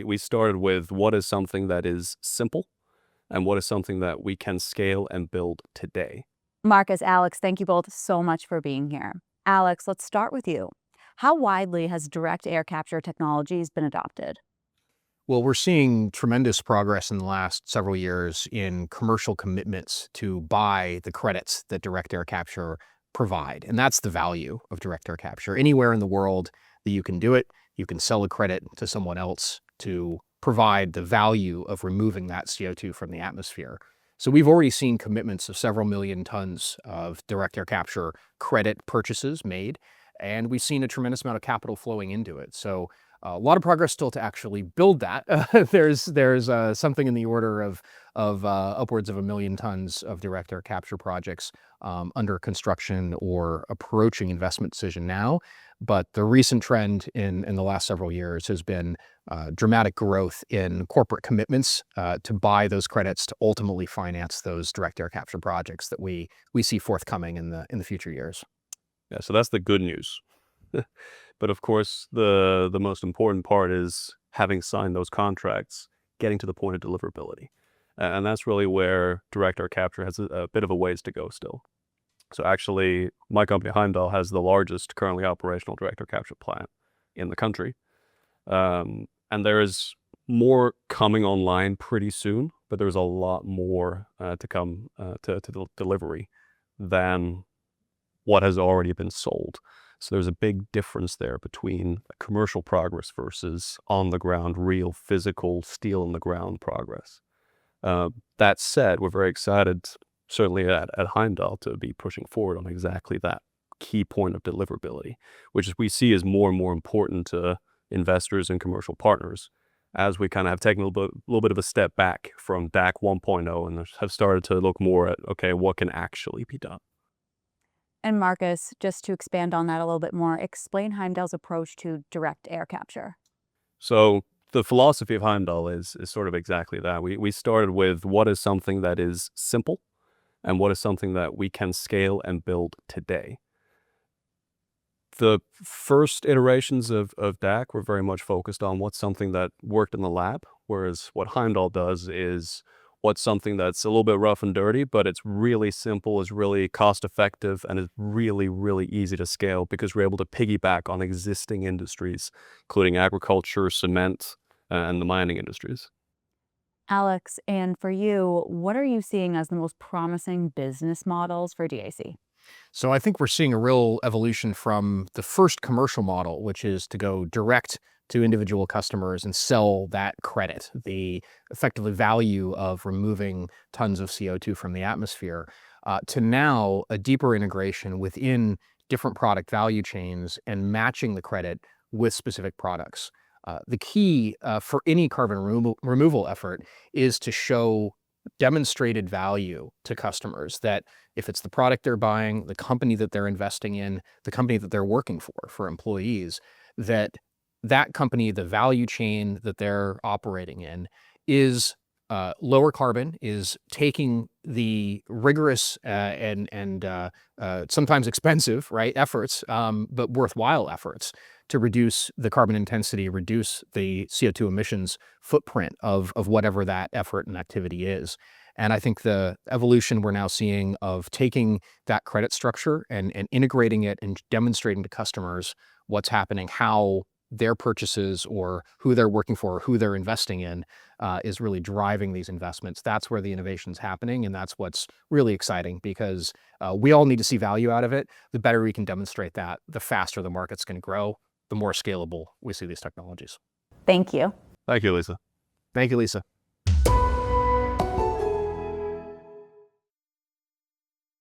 we started with what is something that is simple and what is something that we can scale and build today. Marcus, Alex, thank you both so much for being here. Alex, let's start with you. How widely has direct air capture technologies been adopted? Well, we're seeing tremendous progress in the last several years in commercial commitments to buy the credits that direct air capture provide. And that's the value of direct air capture. Anywhere in the world that you can do it, you can sell a credit to someone else to provide the value of removing that CO2 from the atmosphere. So we've already seen commitments of several million tons of direct air capture credit purchases made, and we've seen a tremendous amount of capital flowing into it. So a lot of progress still to actually build that. There's something in the order of upwards of 1 million tons of direct air capture projects under construction or approaching investment decision now. But the recent trend in the last several years has been dramatic growth in corporate commitments to buy those credits to ultimately finance those direct air capture projects that we see forthcoming in the future years. Yeah, so that's the good news. But of course, the most important part is having signed those contracts, getting to the point of deliverability. And that's really where direct air capture has a bit of a ways to go still. So actually, my company, Heimdal, has the largest currently operational direct air capture plant in the country. And there is more coming online pretty soon, but there's a lot more to come to delivery than what has already been sold. So there's a big difference there between commercial progress versus on-the-ground, real physical steel-on-the-ground progress. That said, we're very excited, certainly at Heimdal, to be pushing forward on exactly that key point of deliverability, which we see as more and more important to investors and commercial partners as we kind of have taken a little bit of a step back from DAC 1.0 and have started to look more at, okay, what can actually be done? And Marcus, just to expand on that a little bit more, explain Heimdal's approach to direct air capture. So the philosophy of Heimdal is sort of exactly that. We started with what is something that is simple and what is something that we can scale and build today. The first iterations of DAC were very much focused on what's something that worked in the lab, whereas what Heimdal does is what's something that's a little bit rough and dirty, but it's really simple, is really cost effective, and is really, really easy to scale because we're able to piggyback on existing industries, including agriculture, cement, and the mining industries. Alex, and for you, what are you seeing as the most promising business models for DAC? So I think we're seeing a real evolution from the first commercial model, which is to go direct to individual customers and sell that credit, the effectively value of removing tons of CO2 from the atmosphere, to now a deeper integration within different product value chains and matching the credit with specific products. The key for any carbon removal effort is to show demonstrated value to customers, that if it's the product they're buying, the company that they're investing in, the company that they're working for employees, that that company, the value chain that they're operating in, is lower carbon, is taking the rigorous and sometimes expensive, right, efforts, but worthwhile efforts to reduce the carbon intensity, reduce the CO2 emissions footprint of whatever that effort and activity is. And I think the evolution we're now seeing of taking that credit structure and integrating it and demonstrating to customers what's happening, how their purchases or who they're working for, or who they're investing in, is really driving these investments. That's where the innovation's happening, and that's what's really exciting, because we all need to see value out of it. The better we can demonstrate that, the faster the market's going to grow, the more scalable we see these technologies. Thank you. Thank you, Lisa. Thank you, Lisa.